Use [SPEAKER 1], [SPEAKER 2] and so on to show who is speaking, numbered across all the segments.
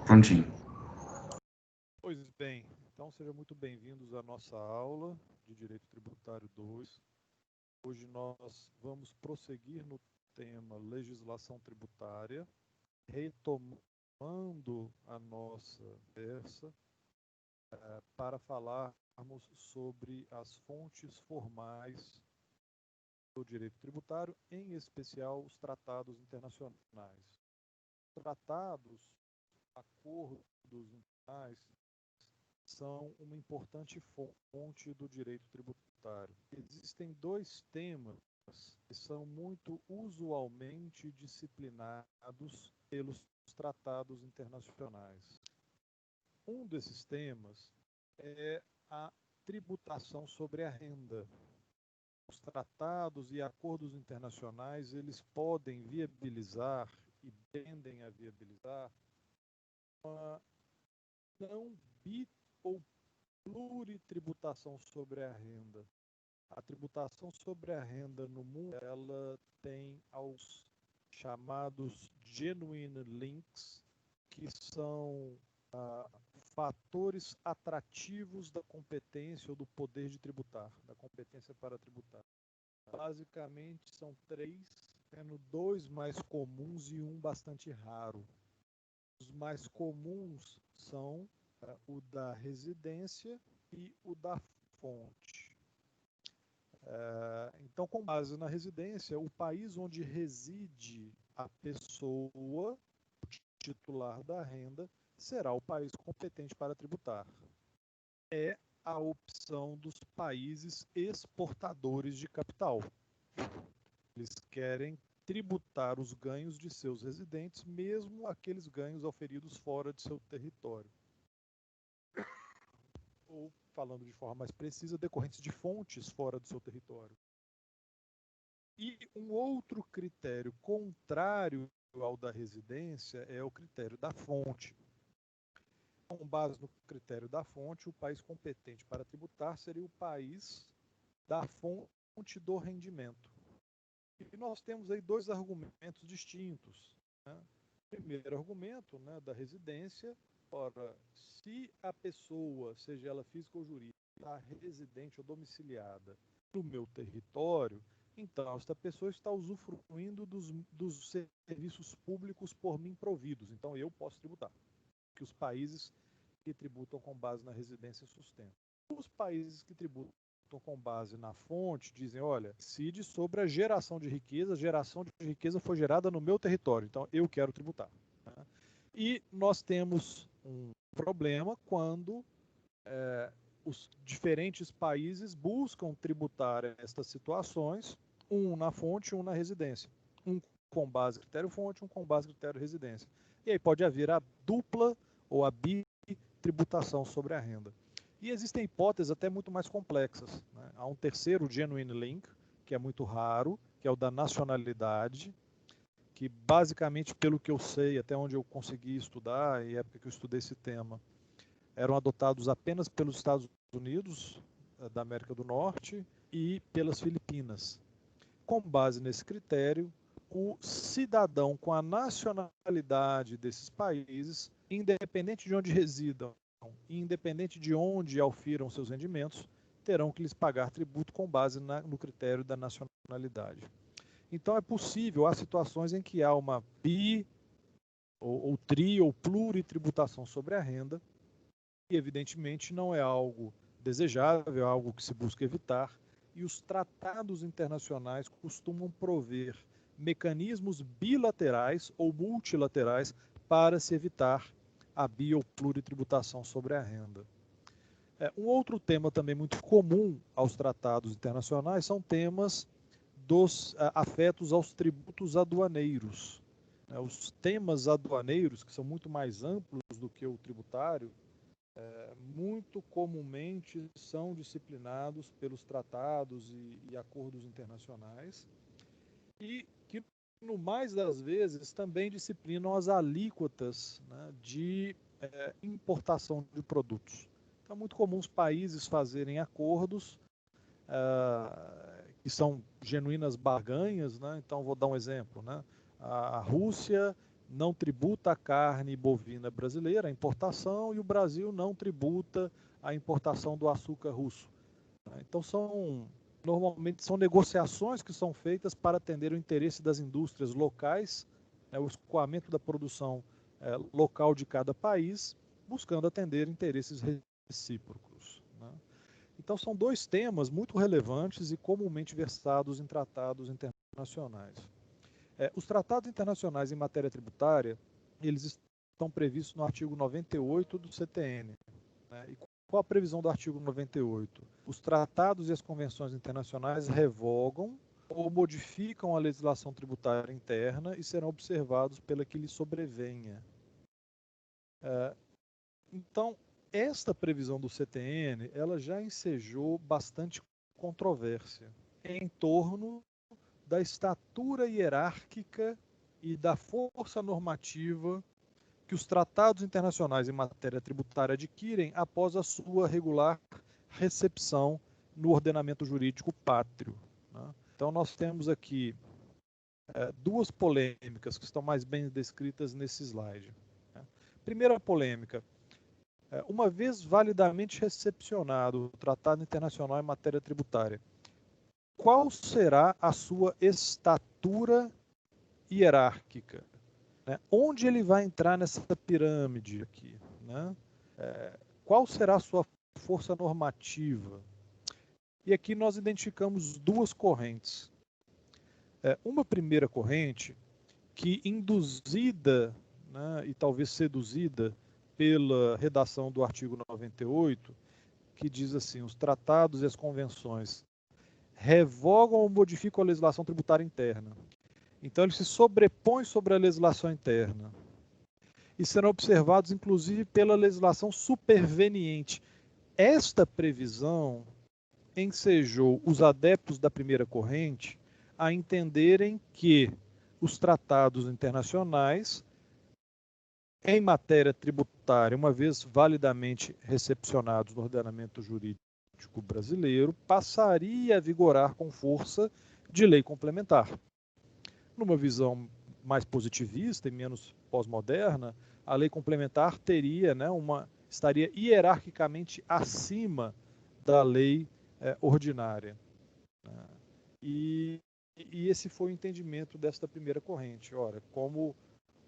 [SPEAKER 1] Prontinho.
[SPEAKER 2] Pois bem, então sejam muito bem-vindos à nossa aula de Direito Tributário 2. Hoje nós vamos prosseguir no tema legislação tributária, retomando a nossa conversa para falarmos sobre as fontes formais do direito tributário, em especial os tratados internacionais. Tratados, acordos internacionais, são uma importante fonte do direito tributário. Existem dois temas que são muito usualmente disciplinados pelos tratados internacionais. Um desses temas é a tributação sobre a renda. Os tratados e acordos internacionais, eles podem viabilizar e tendem a viabilizar uma não bi ou pluritributação sobre a renda. A tributação sobre a renda no mundo, ela tem os chamados genuine links, que são fatores atrativos da competência ou do poder de tributar, da competência para tributar. Basicamente são três, sendo dois mais comuns e um bastante raro. Os mais comuns são o da residência e o da fonte. Então, com base na residência, o país onde reside a pessoa, o titular da renda, será o país competente para tributar. É a opção dos países exportadores de capital. Eles querem tributar os ganhos de seus residentes, mesmo aqueles ganhos auferidos fora de seu território. Ou, falando de forma mais precisa, decorrentes de fontes fora do seu território. E um outro critério contrário ao da residência é o critério da fonte. Com base no critério da fonte, o país competente para tributar seria o país da fonte do rendimento. E nós temos aí dois argumentos distintos. Né? Primeiro argumento, né, da residência. Ora, se a pessoa, seja ela física ou jurídica, está residente ou domiciliada no meu território, então esta pessoa está usufruindo dos serviços públicos por mim providos. Então eu posso tributar, que os países que tributam com base na residência sustentam. Os países que tributam com base na fonte dizem, olha, incide sobre a geração de riqueza foi gerada no meu território, então eu quero tributar. Né? E nós temos um problema quando os diferentes países buscam tributar estas situações, um na fonte e um na residência. Um com base critério fonte, um com base critério residência. E aí pode haver a dupla ou a bitributação sobre a renda. E existem hipóteses até muito mais complexas. Né? Há um terceiro genuine link, que é muito raro, que é o da nacionalidade, que basicamente, pelo que eu sei, até onde eu consegui estudar, e época que eu estudei esse tema, eram adotados apenas pelos Estados Unidos da América do Norte e pelas Filipinas. Com base nesse critério, o cidadão com a nacionalidade desses países, independente de onde residam, independente de onde aufiram seus rendimentos, terão que lhes pagar tributo com base no critério da nacionalidade. Então é possível, há situações em que há uma ou tri ou pluritributação sobre a renda, e evidentemente não é algo desejável, é algo que se busca evitar, e os tratados internacionais costumam prover mecanismos bilaterais ou multilaterais para se evitar a bi ou pluritributação sobre a renda. Um outro tema também muito comum aos tratados internacionais são temas afetos aos tributos aduaneiros. Os temas aduaneiros, que são muito mais amplos do que o tributário, muito comumente são disciplinados pelos tratados e acordos internacionais e que, no mais das vezes, também disciplinam as alíquotas, né, de importação de produtos. Então, é muito comum os países fazerem acordos que são genuínas barganhas, né? Então, vou dar um exemplo. Né? A Rússia não tributa a carne bovina brasileira, a importação, e o Brasil não tributa a importação do açúcar russo. Então, normalmente são negociações que são feitas para atender o interesse das indústrias locais, o escoamento da produção local de cada país, buscando atender interesses recíprocos. Então, são dois temas muito relevantes e comumente versados em tratados internacionais. Os tratados internacionais em matéria tributária, eles estão previstos no artigo 98 do CTN. E qual a previsão do artigo 98? Os tratados e as convenções internacionais revogam ou modificam a legislação tributária interna e serão observados pela que lhe sobrevenha. Então, esta previsão do CTN, ela já ensejou bastante controvérsia em torno da estatura hierárquica e da força normativa que os tratados internacionais em matéria tributária adquirem após a sua regular recepção no ordenamento jurídico pátrio. Então, nós temos aqui duas polêmicas que estão mais bem descritas nesse slide. Primeira polêmica: uma vez validamente recepcionado o Tratado Internacional em matéria tributária, qual será a sua estatura hierárquica? Onde ele vai entrar nessa pirâmide aqui? Qual será a sua força normativa? E aqui nós identificamos duas correntes. Uma primeira corrente que, induzida, e talvez seduzida pela redação do artigo 98, que diz assim: os tratados e as convenções revogam ou modificam a legislação tributária interna. Então, eles se sobrepõem sobre a legislação interna e serão observados, inclusive, pela legislação superveniente. Esta previsão ensejou os adeptos da primeira corrente a entenderem que os tratados internacionais, em matéria tributária, uma vez validamente recepcionados no ordenamento jurídico brasileiro, passaria a vigorar com força de lei complementar. Numa visão mais positivista e menos pós-moderna, a lei complementar estaria hierarquicamente acima da lei ordinária. E esse foi o entendimento desta primeira corrente. Ora, como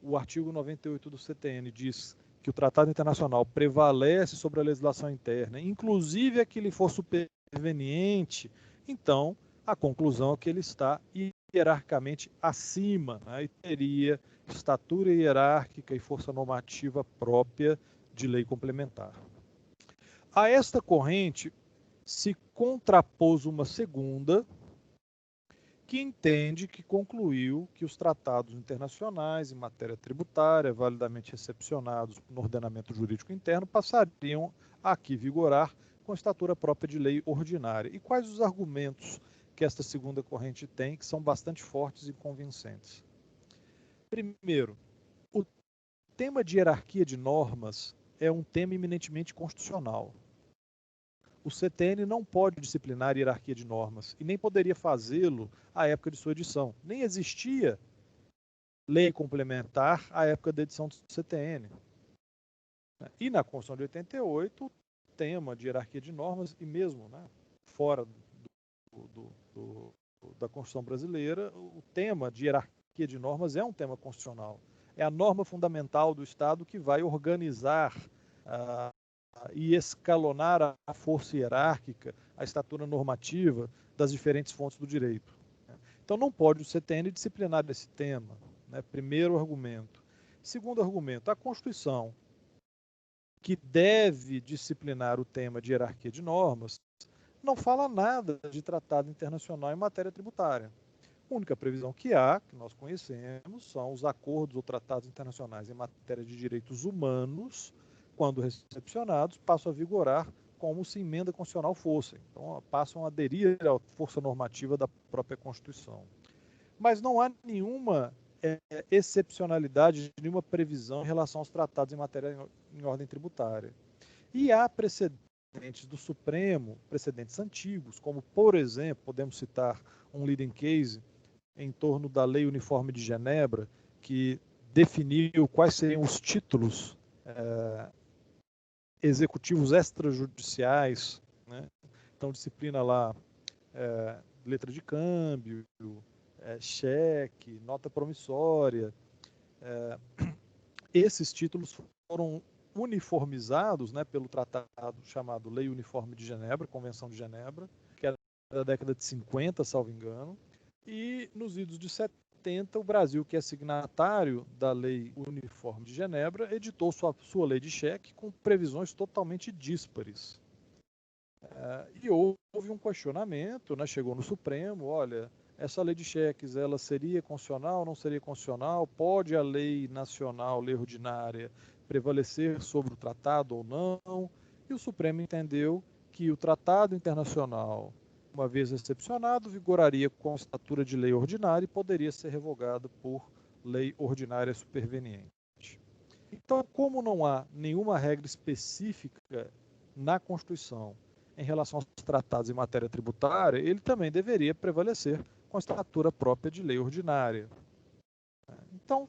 [SPEAKER 2] o artigo 98 do CTN diz que o Tratado Internacional prevalece sobre a legislação interna, inclusive a que lhe for superveniente, então a conclusão é que ele está hierarquicamente acima, e teria estatura hierárquica e força normativa própria de lei complementar. A esta corrente se contrapôs uma segunda, que entende que concluiu que os tratados internacionais em matéria tributária, validamente recepcionados no ordenamento jurídico interno, passariam a aqui vigorar com estatura própria de lei ordinária. E quais os argumentos que esta segunda corrente tem, que são bastante fortes e convincentes? Primeiro, o tema de hierarquia de normas é um tema eminentemente constitucional. O CTN não pode disciplinar a hierarquia de normas e nem poderia fazê-lo à época de sua edição. Nem existia lei complementar à época da edição do CTN. E na Constituição de 88, o tema de hierarquia de normas, e mesmo fora da Constituição brasileira, o tema de hierarquia de normas é um tema constitucional. É a norma fundamental do Estado que vai organizar e escalonar a força hierárquica, a estatura normativa das diferentes fontes do direito. Então, não pode o CTN disciplinar esse tema. Primeiro argumento. Segundo argumento, a Constituição, que deve disciplinar o tema de hierarquia de normas, não fala nada de tratado internacional em matéria tributária. A única previsão que há, que nós conhecemos, são os acordos ou tratados internacionais em matéria de direitos humanos, quando recepcionados, passam a vigorar como se emenda constitucional fossem. Então, passam a aderir à força normativa da própria Constituição. Mas não há nenhuma excepcionalidade, nenhuma previsão em relação aos tratados em matéria em ordem tributária. E há precedentes do Supremo, precedentes antigos, como, por exemplo, podemos citar um leading case em torno da Lei Uniforme de Genebra, que definiu quais seriam os títulos executivos extrajudiciais, né? Então disciplina lá letra de câmbio, cheque, nota promissória. Esses títulos foram uniformizados, né, pelo tratado chamado Lei Uniforme de Genebra, Convenção de Genebra, que era da década de 50, salvo engano, e nos idos de 70, o Brasil, que é signatário da Lei Uniforme de Genebra, editou sua lei de cheque com previsões totalmente díspares. E houve um questionamento, né, chegou no Supremo, olha, essa lei de cheques, ela seria constitucional, não seria constitucional? Pode a lei nacional, lei ordinária, prevalecer sobre o tratado ou não? E o Supremo entendeu que o tratado internacional, uma vez recepcionado, vigoraria com estatura de lei ordinária e poderia ser revogado por lei ordinária superveniente. Então, como não há nenhuma regra específica na Constituição em relação aos tratados em matéria tributária, ele também deveria prevalecer com a estatura própria de lei ordinária. Então,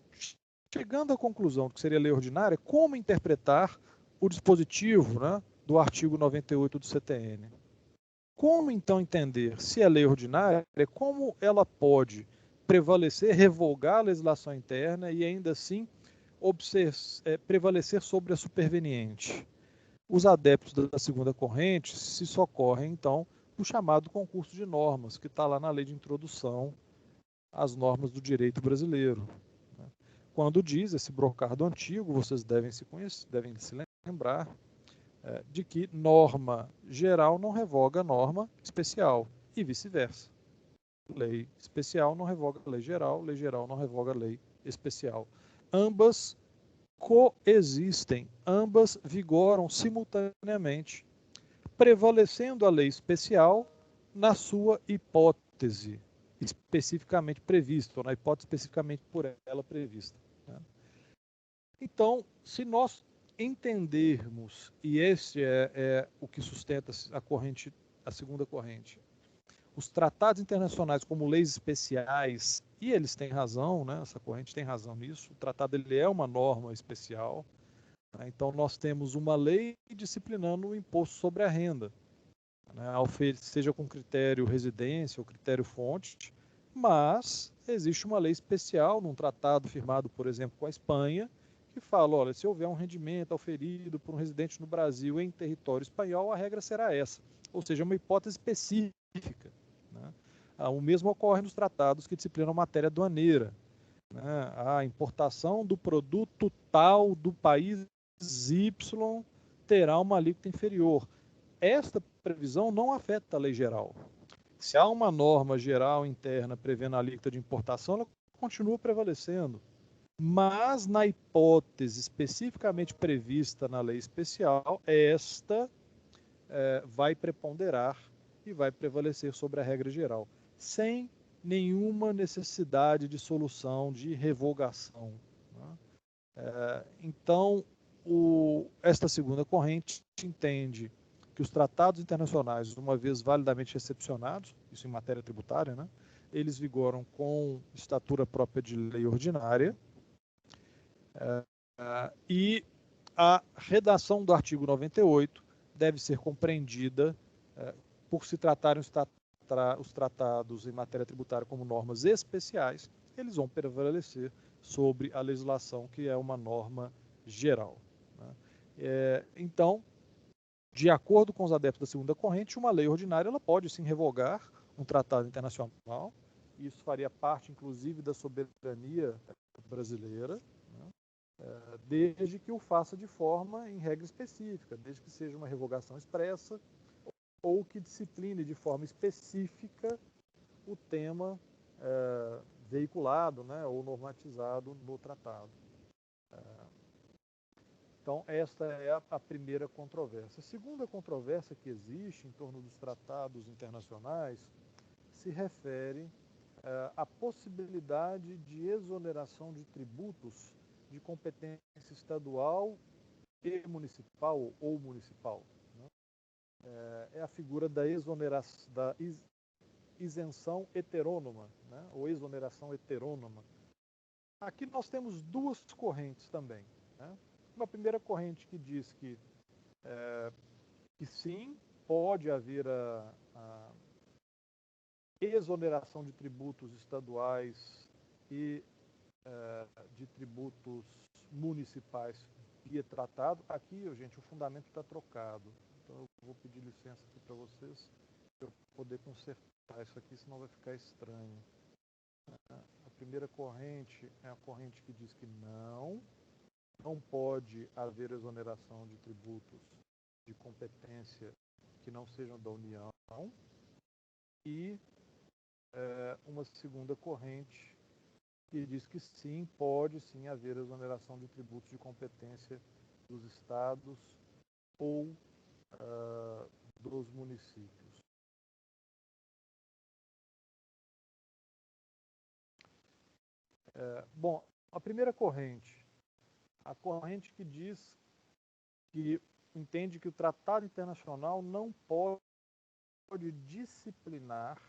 [SPEAKER 2] chegando à conclusão de que seria lei ordinária, como interpretar o dispositivo, né, do artigo 98 do CTN? Como então entender se é lei ordinária, como ela pode prevalecer, revogar a legislação interna e ainda assim prevalecer sobre a superveniente? Os adeptos da segunda corrente se socorrem, então, do chamado concurso de normas, que está lá na lei de introdução às normas do direito brasileiro. Quando diz esse brocardo antigo, vocês devem se lembrar de que norma geral não revoga norma especial e vice-versa. Lei especial não revoga lei geral não revoga lei especial. Ambas coexistem, ambas vigoram simultaneamente, prevalecendo a lei especial na sua hipótese especificamente prevista, ou na hipótese especificamente por ela prevista. Então, se nós entendermos, e esse é o que sustenta a segunda corrente, os tratados internacionais como leis especiais, e eles têm razão, né? Essa corrente tem razão nisso, o tratado ele é uma norma especial, né? Então nós temos uma lei disciplinando o imposto sobre a renda, né? Seja com critério residência ou critério fonte, mas existe uma lei especial num tratado firmado, por exemplo, com a Espanha, que fala, olha, se houver um rendimento auferido por um residente no Brasil em território espanhol, a regra será essa, ou seja, uma hipótese específica. Né? O mesmo ocorre nos tratados que disciplinam a matéria aduaneira. Né? A importação do produto tal do país Y terá uma alíquota inferior. Esta previsão não afeta a lei geral. Se há uma norma geral interna prevendo a alíquota de importação, ela continua prevalecendo. Mas, na hipótese especificamente prevista na lei especial, esta vai preponderar e vai prevalecer sobre a regra geral, sem nenhuma necessidade de solução de revogação. Né? Então, esta segunda corrente entende que os tratados internacionais, uma vez validamente recepcionados, isso em matéria tributária, né, eles vigoram com estatura própria de lei ordinária, e a redação do artigo 98 deve ser compreendida por se tratarem os tratados em matéria tributária como normas especiais, eles vão prevalecer sobre a legislação que é uma norma geral. Né? Então, de acordo com os adeptos da segunda corrente, uma lei ordinária ela pode sim revogar um tratado internacional, e isso faria parte, inclusive, da soberania brasileira, né? Desde que o faça de forma em regra específica, desde que seja uma revogação expressa ou que discipline de forma específica o tema veiculado, né, ou normatizado no tratado. Então, esta é a primeira controvérsia. A segunda controvérsia que existe em torno dos tratados internacionais se refere à possibilidade de exoneração de tributos de competência estadual e municipal ou municipal. Né? É a figura da exoneração, da isenção heterônoma, né? Ou exoneração heterônoma. Aqui nós temos duas correntes também, né? Uma primeira corrente que diz que sim, pode haver a exoneração de tributos estaduais e de tributos municipais via tratado. Aqui, gente, o fundamento está trocado. Então, eu vou pedir licença aqui para vocês, para eu poder consertar isso aqui, senão vai ficar estranho. A primeira corrente é a corrente que diz que não pode haver exoneração de tributos de competência que não sejam da União, e uma segunda corrente que diz que sim, pode sim haver exoneração de tributos de competência dos estados ou dos municípios. Bom, a primeira corrente, a corrente que diz que entende que o tratado internacional não pode disciplinar,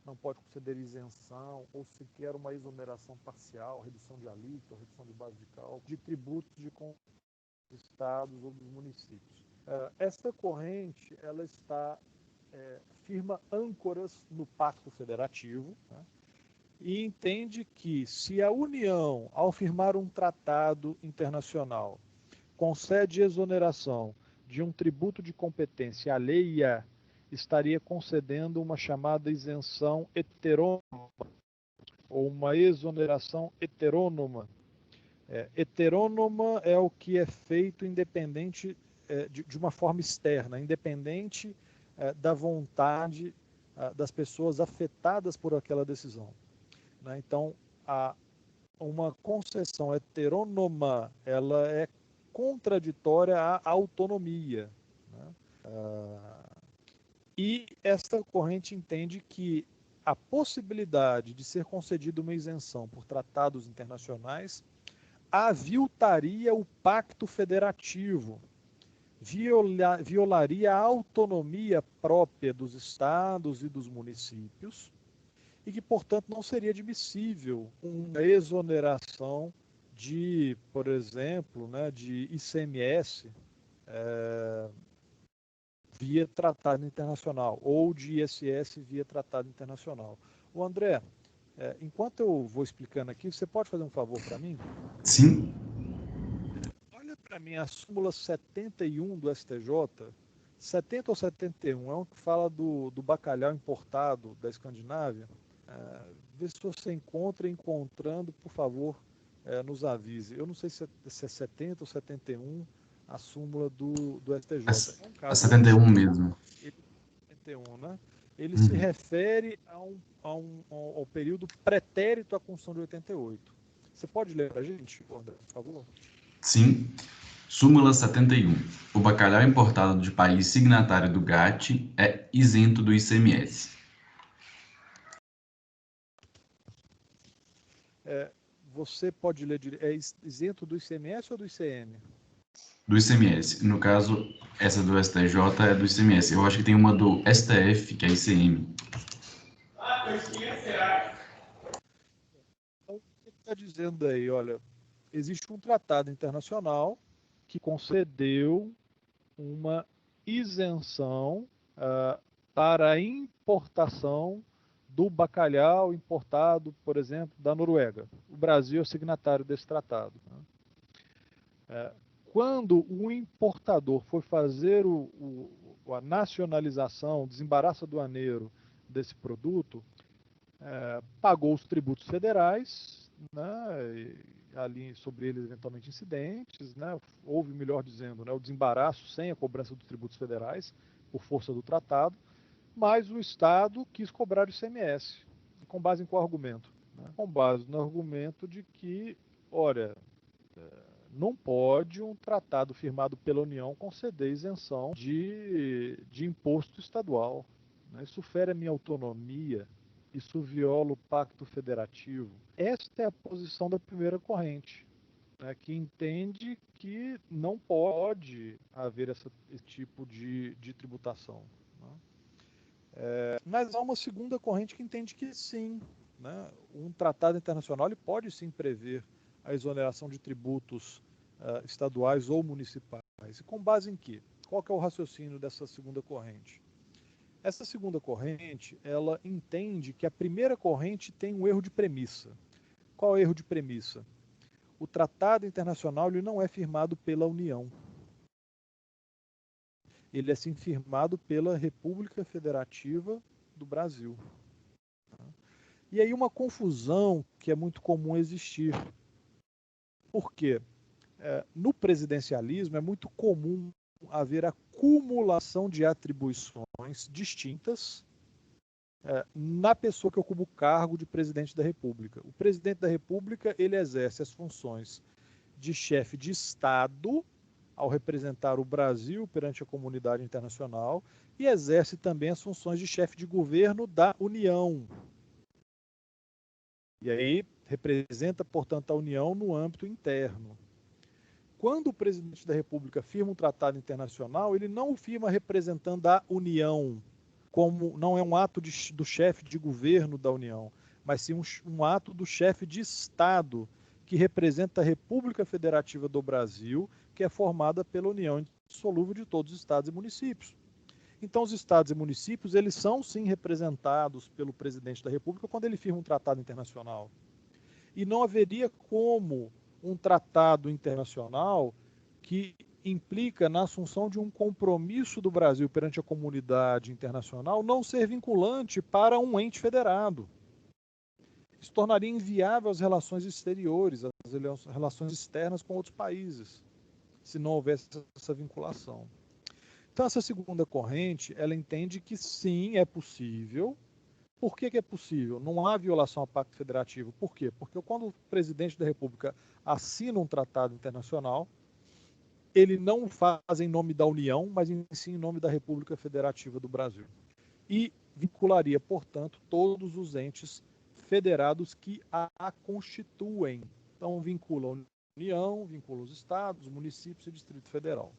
[SPEAKER 2] não pode conceder isenção ou sequer uma exoneração parcial, redução de alíquota, redução de base de cálculo, de tributos de estados ou dos municípios. Esta corrente, ela firma âncoras no Pacto Federativo, né, e entende que se a União, ao firmar um tratado internacional, concede exoneração de um tributo de competência alheia, estaria concedendo uma chamada isenção heterônoma, ou uma exoneração heterônoma. Heterônoma é o que é feito independente, de uma forma externa, independente da vontade das pessoas afetadas por aquela decisão. Né? Então, uma concessão heterônoma, ela é contraditória à autonomia. Né? E esta corrente entende que a possibilidade de ser concedida uma isenção por tratados internacionais aviltaria o pacto federativo, violaria a autonomia própria dos estados e dos municípios, e que, portanto, não seria admissível uma exoneração de, por exemplo, né, de ICMS via tratado internacional, ou de ISS via tratado internacional. O André, enquanto eu vou explicando aqui, você pode fazer um favor para mim?
[SPEAKER 1] Sim.
[SPEAKER 2] Olha para mim a súmula 71 do STJ, 70 ou 71, é um que fala do bacalhau importado da Escandinávia. Vê se você encontrando, por favor, nos avise. Eu não sei se é 70 ou 71 a súmula do STJ. É um caso
[SPEAKER 1] 71 mesmo.
[SPEAKER 2] 71, né? Ele se
[SPEAKER 1] Uhum.
[SPEAKER 2] refere ao período pretérito à Constituição de 88. Você pode ler para a gente, André, por favor?
[SPEAKER 1] Sim. Súmula 71. O bacalhau importado de país signatário do GATT é isento do ICMS.
[SPEAKER 2] Você pode ler, é isento do ICMS ou do ICM?
[SPEAKER 1] Do ICMS. No caso, essa do STJ é do ICMS. Eu acho que tem uma do STF, que é ICM.
[SPEAKER 2] Então, o que está dizendo aí? Olha, existe um tratado internacional que concedeu uma isenção para a importação do bacalhau importado, por exemplo, da Noruega. O Brasil é signatário desse tratado. Quando o importador foi fazer a nacionalização, o desembaraço aduaneiro desse produto, pagou os tributos federais, né, ali sobre eles eventualmente incidentes, né, houve, melhor dizendo, né, o desembaraço sem a cobrança dos tributos federais, por força do tratado, mas o Estado quis cobrar o ICMS. Com base em qual argumento? Né? Com base no argumento de que, olha, não pode um tratado firmado pela União conceder isenção de imposto estadual. Né? Isso fere a minha autonomia, isso viola o pacto federativo. Esta é a posição da primeira corrente, né, que entende que não pode haver esse tipo de tributação. Né? Mas há uma segunda corrente que entende que sim. né, um tratado internacional ele pode sim prever a exoneração de tributos estaduais ou municipais. E com base em quê? Qual que é o raciocínio dessa segunda corrente? Essa segunda corrente, ela entende que a primeira corrente tem um erro de premissa. Qual é o erro de premissa? O tratado internacional ele não é firmado pela União. Ele é sim firmado pela República Federativa do Brasil. E aí uma confusão que é muito comum existir. Por quê? No presidencialismo é muito comum haver acumulação de atribuições distintas na pessoa que ocupa o cargo de presidente da República. O presidente da República ele exerce as funções de chefe de Estado ao representar o Brasil perante a comunidade internacional e exerce também as funções de chefe de governo da União. E aí representa, portanto, a União no âmbito interno. Quando o presidente da República firma um tratado internacional, ele não o firma representando a União, como não é um ato do chefe de governo da União, mas sim um ato do chefe de Estado, que representa a República Federativa do Brasil, que é formada pela união indissolúvel de todos os estados e municípios. Então, os estados e municípios, eles são sim representados pelo presidente da República quando ele firma um tratado internacional. E não haveria como um tratado internacional que implica na assunção de um compromisso do Brasil perante a comunidade internacional não ser vinculante para um ente federado. Isso tornaria inviável as relações exteriores, as relações externas com outros países, se não houvesse essa vinculação. Então, essa segunda corrente, ela entende que sim, é possível. Por que é possível? Não há violação ao Pacto Federativo. Por quê? Porque quando o presidente da República assina um tratado internacional, ele não faz em nome da União, mas sim em nome da República Federativa do Brasil. E vincularia, portanto, todos os entes federados que a constituem. Então, vincula a União, vincula os estados, municípios e Distrito Federal.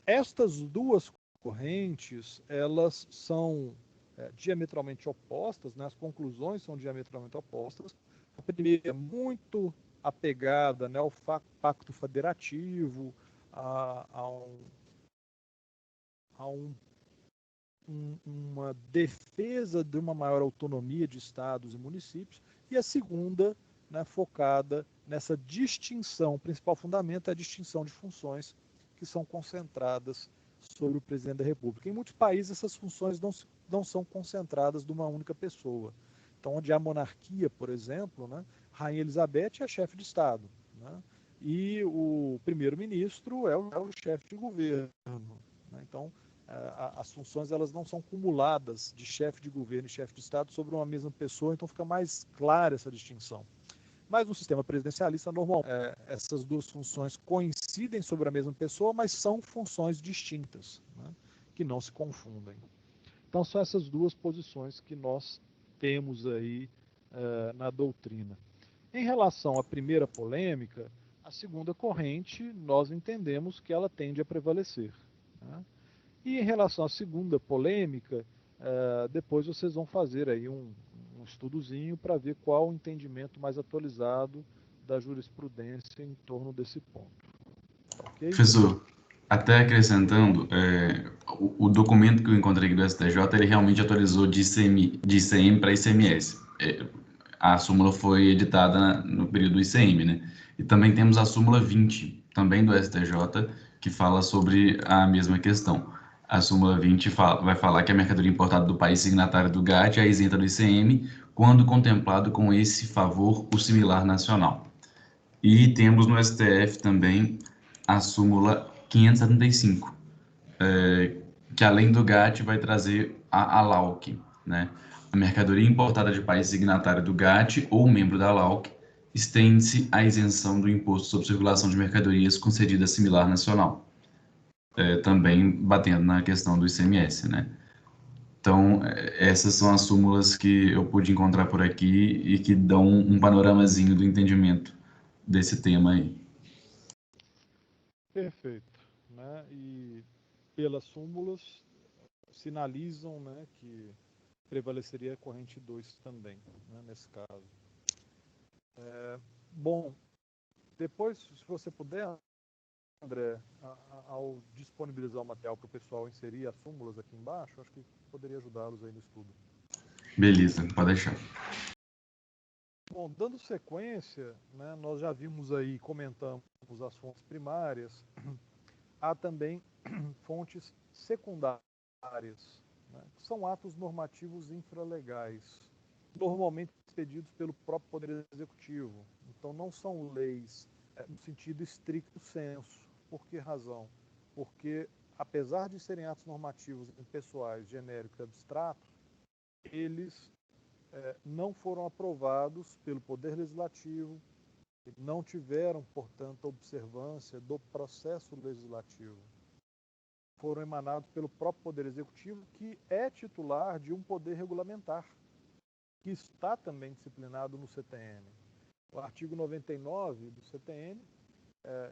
[SPEAKER 2] Estas duas correntes, elas são diametralmente opostas, né? As conclusões são diametralmente opostas. A primeira é muito apegada, né, ao Pacto Federativo, uma defesa de uma maior autonomia de estados e municípios, e a segunda, né, focada nessa distinção. O principal fundamento é a distinção de funções que são concentradas sobre o presidente da República. Em muitos países, essas funções não são concentradas numa única pessoa. Então, onde há monarquia, por exemplo, né, Rainha Elizabeth é chefe de Estado, né, e o primeiro-ministro é o chefe de governo. Né, então, as funções elas não são cumuladas de chefe de governo e chefe de Estado sobre uma mesma pessoa, então fica mais clara essa distinção. Mas no sistema presidencialista, normalmente, essas duas funções coincidem sobre a mesma pessoa, mas são funções distintas, né, que não se confundem. Então, são essas duas posições que nós temos aí na doutrina. Em relação à primeira polêmica, a segunda corrente, nós entendemos que ela tende a prevalecer. Né? E em relação à segunda polêmica, depois vocês vão fazer aí um estudozinho para ver qual o entendimento mais atualizado da jurisprudência em torno desse ponto. Okay?
[SPEAKER 1] Professor, até acrescentando, o documento que eu encontrei aqui do STJ, ele realmente atualizou de ICM para ICMS. A súmula foi editada no período do ICM, né? E também temos a súmula 20, também do STJ, que fala sobre a mesma questão. A súmula 20 vai falar que a mercadoria importada do país signatário do GATT é isenta do ICM quando contemplado com esse favor o similar nacional. E temos no STF também a súmula 575, que além do GATT vai trazer a LAUC, né? A mercadoria importada de país signatário do GATT ou membro da LAUC estende-se à isenção do imposto sobre circulação de mercadorias concedida similar nacional, também batendo na questão do ICMS, né? Então, essas são as súmulas que eu pude encontrar por aqui e que dão um panoramazinho do entendimento desse tema aí.
[SPEAKER 2] Perfeito. Né? E pelas súmulas sinalizam, né, que prevaleceria a corrente 2 também, né, nesse caso. Bom, depois, se você puder, André, ao disponibilizar o material para o pessoal inserir as súmulas aqui embaixo, acho que poderia ajudá-los aí no estudo.
[SPEAKER 1] Beleza, pode deixar.
[SPEAKER 2] Bom, dando sequência, né, nós já vimos aí, comentamos as fontes primárias, há também fontes secundárias, né, que são atos normativos infralegais, normalmente expedidos pelo próprio Poder Executivo. Então, não são leis no sentido estricto sensu. Por que razão? Porque, apesar de serem atos normativos impessoais, genéricos e abstratos, eles não foram aprovados pelo Poder Legislativo, não tiveram, portanto, observância do processo legislativo. Foram emanados pelo próprio Poder Executivo, que é titular de um poder regulamentar, que está também disciplinado no CTN. O artigo 99 do CTN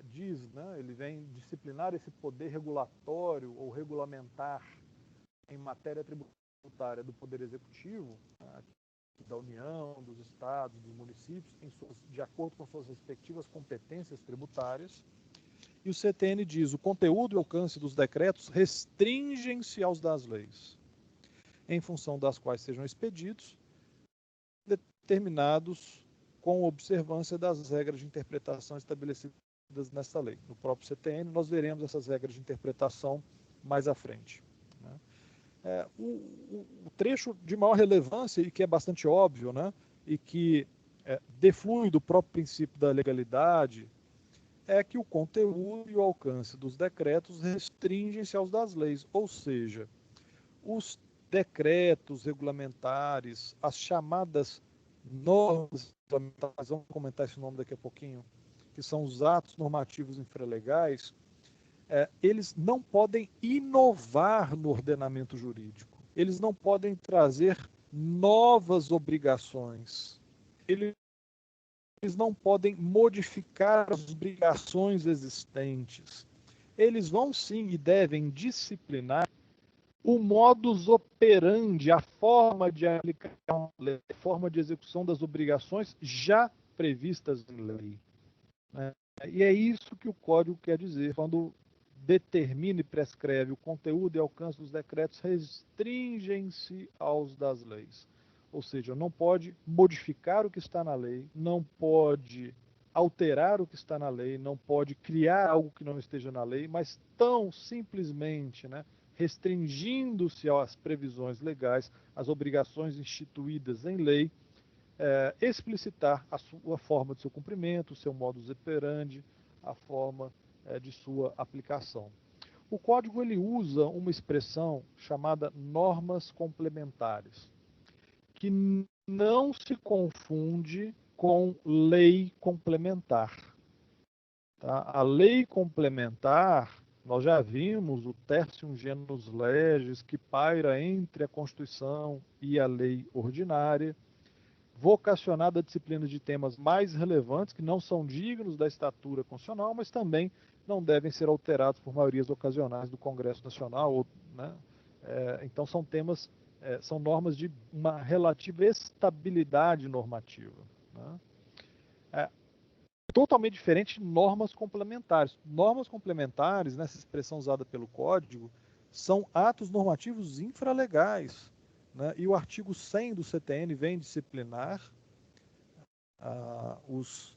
[SPEAKER 2] diz, né, ele vem disciplinar esse poder regulatório ou regulamentar em matéria tributária do Poder Executivo, da União, dos estados, dos municípios, de acordo com suas respectivas competências tributárias. E o CTN diz: o conteúdo e alcance dos decretos restringem-se aos das leis, em função das quais sejam expedidos, determinados com observância das regras de interpretação estabelecidas nesta lei. No próprio CTN, nós veremos essas regras de interpretação mais à frente. O trecho de maior relevância, e que é bastante óbvio, né, e que deflui do próprio princípio da legalidade, é que o conteúdo e o alcance dos decretos restringem-se aos das leis, ou seja, os decretos regulamentares, as chamadas normas regulamentares, vamos comentar esse nome daqui a pouquinho, que são os atos normativos infralegais, eles não podem inovar no ordenamento jurídico. Eles não podem trazer novas obrigações. Eles não podem modificar as obrigações existentes. Eles vão sim e devem disciplinar o modus operandi, a forma de aplicar a lei, a forma de execução das obrigações já previstas em lei. E é isso que o Código quer dizer quando determina e prescreve o conteúdo e alcance dos decretos restringem-se aos das leis. Ou seja, não pode modificar o que está na lei, não pode alterar o que está na lei, não pode criar algo que não esteja na lei, mas tão simplesmente, né, restringindo-se às previsões legais, às obrigações instituídas em lei, explicitar a forma de seu cumprimento, o seu modus operandi, a forma de sua aplicação. O Código ele usa uma expressão chamada normas complementares, que não se confunde com lei complementar. Tá? A lei complementar, nós já vimos o tertium genus legis, que paira entre a Constituição e a lei ordinária, vocacionada a disciplinas de temas mais relevantes, que não são dignos da estatura constitucional, mas também não devem ser alterados por maiorias ocasionais do Congresso Nacional. Né? Então, são temas, são normas de uma relativa estabilidade normativa. Né? Totalmente diferente de normas complementares. Normas complementares, nessa expressão usada pelo Código, são atos normativos infralegais. Né? E o artigo 100 do CTN vem disciplinar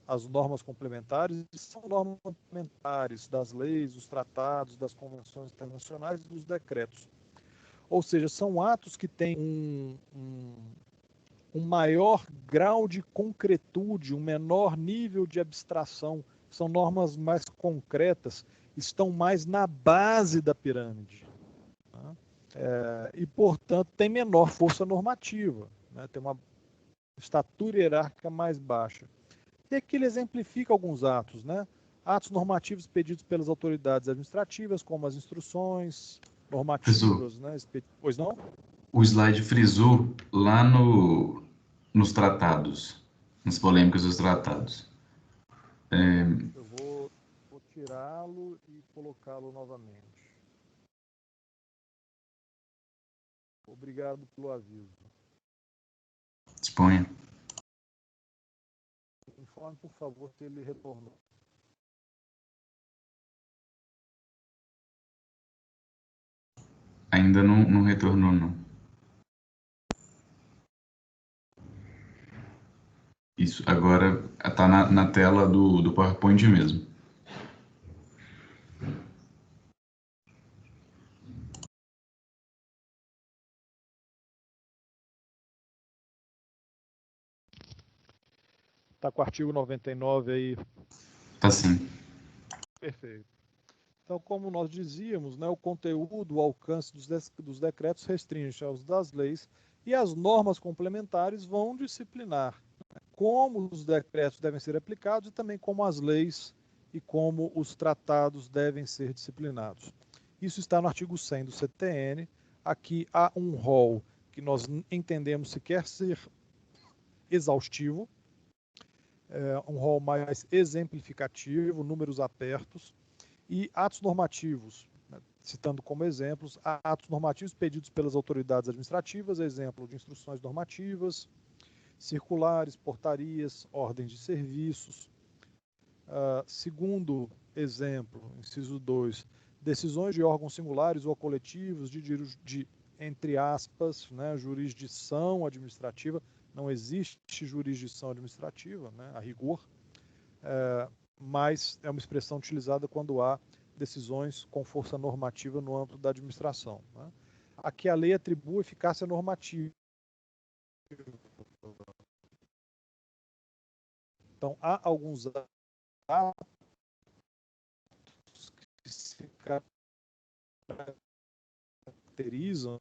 [SPEAKER 2] as normas complementares, e são normas complementares das leis, dos tratados, das convenções internacionais e dos decretos. Ou seja, são atos que têm um maior grau de concretude, um menor nível de abstração, são normas mais concretas, estão mais na base da pirâmide. Né? E, portanto, tem menor força normativa, né? Tem uma estatura hierárquica mais baixa. E aqui ele exemplifica alguns atos, né? Atos normativos pedidos pelas autoridades administrativas, como as instruções normativas, né? Pois não?
[SPEAKER 1] O slide frisou lá nos tratados, nas polêmicas dos tratados.
[SPEAKER 2] Eu vou tirá-lo e colocá-lo novamente. Obrigado pelo aviso.
[SPEAKER 1] Disponha.
[SPEAKER 2] Informe, por favor, se ele retornou.
[SPEAKER 1] Ainda não retornou, não. Isso, agora está na tela do PowerPoint mesmo.
[SPEAKER 2] Está com o artigo 99 aí.
[SPEAKER 1] Tá sim.
[SPEAKER 2] Perfeito. Então, como nós dizíamos, né, o conteúdo, o alcance dos decretos restringe aos das leis e as normas complementares vão disciplinar como os decretos devem ser aplicados e também como as leis e como os tratados devem ser disciplinados. Isso está no artigo 100 do CTN. Aqui há um rol que nós entendemos se quer ser exaustivo, um rol mais exemplificativo, números apertos, e atos normativos, né, citando como exemplos, atos normativos pedidos pelas autoridades administrativas, exemplo de instruções normativas, circulares, portarias, ordens de serviços. Segundo exemplo, inciso 2, decisões de órgãos singulares ou coletivos de entre aspas, né, jurisdição administrativa. Não existe jurisdição administrativa, né, a rigor, mas é uma expressão utilizada quando há decisões com força normativa no âmbito da administração. Né? Aqui a lei atribui eficácia normativa. Então, há alguns atos que se caracterizam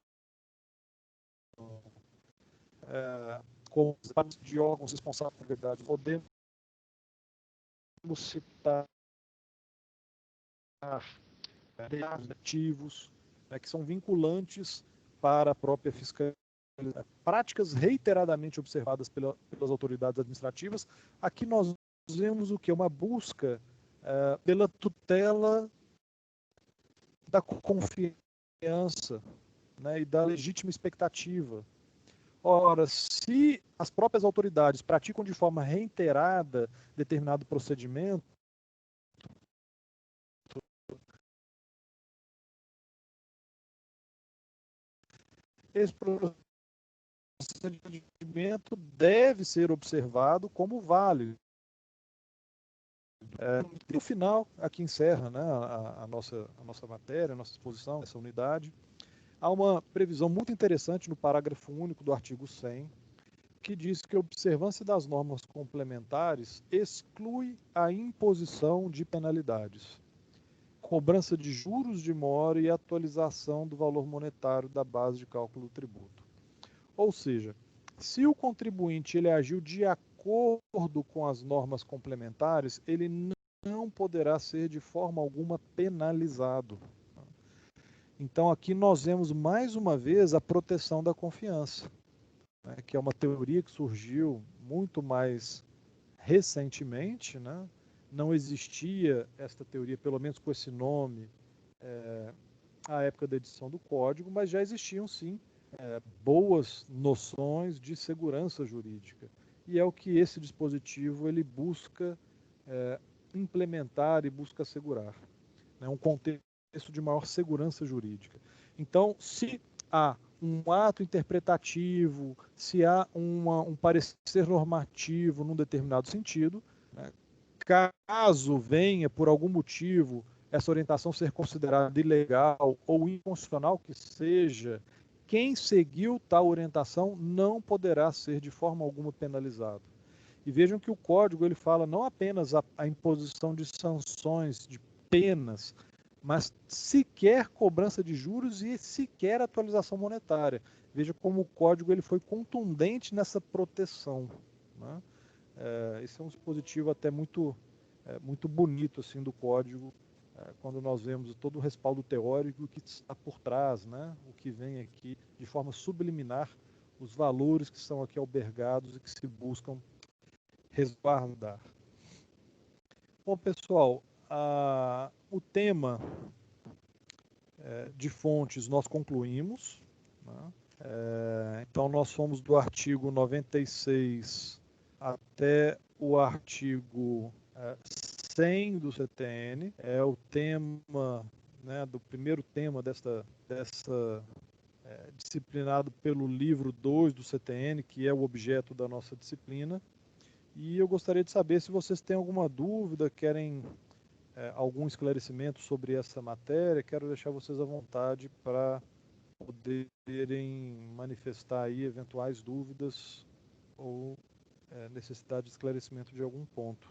[SPEAKER 2] como de órgãos responsáveis por verdade. Podemos citar ativos, né, que são vinculantes para a própria fiscalização. Práticas reiteradamente observadas pelas autoridades administrativas. Aqui nós vemos o que? Uma busca pela tutela da confiança, né, e da legítima expectativa. Ora, se as próprias autoridades praticam de forma reiterada determinado procedimento, esse procedimento deve ser observado como válido. E no final, aqui encerra, né, a nossa matéria, a nossa exposição, essa unidade. Há uma previsão muito interessante no parágrafo único do artigo 100, que diz que a observância das normas complementares exclui a imposição de penalidades, cobrança de juros de mora e atualização do valor monetário da base de cálculo do tributo. Ou seja, se o contribuinte ele agiu de acordo com as normas complementares, ele não poderá ser de forma alguma penalizado. Então aqui nós vemos mais uma vez a proteção da confiança, né, que é uma teoria que surgiu muito mais recentemente, né? Não existia esta teoria, pelo menos com esse nome, à época da edição do Código, mas já existiam sim boas noções de segurança jurídica. E é o que esse dispositivo ele busca implementar e busca assegurar, né? Um contexto de maior segurança jurídica. Então, se há um ato interpretativo, se há um parecer normativo num determinado sentido, né, caso venha, por algum motivo, essa orientação ser considerada ilegal ou inconstitucional que seja, quem seguiu tal orientação não poderá ser de forma alguma penalizado. E vejam que o Código ele fala não apenas a imposição de sanções, de penas, mas sequer cobrança de juros e sequer atualização monetária. Veja como o Código ele foi contundente nessa proteção, né? Esse é um dispositivo até muito bonito assim do Código, quando nós vemos todo o respaldo teórico que está por trás, né? O que vem aqui de forma subliminar, os valores que são aqui albergados e que se buscam resguardar. Bom, pessoal, o tema de fontes nós concluímos, né? Então, nós fomos do artigo 96 até o artigo 100 do CTN, é o tema, né, do primeiro tema dessa disciplinado pelo livro 2 do CTN, que é o objeto da nossa disciplina. E eu gostaria de saber se vocês têm alguma dúvida, querem algum esclarecimento sobre essa matéria. Quero deixar vocês à vontade para poderem manifestar aí eventuais dúvidas ou necessidade de esclarecimento de algum ponto.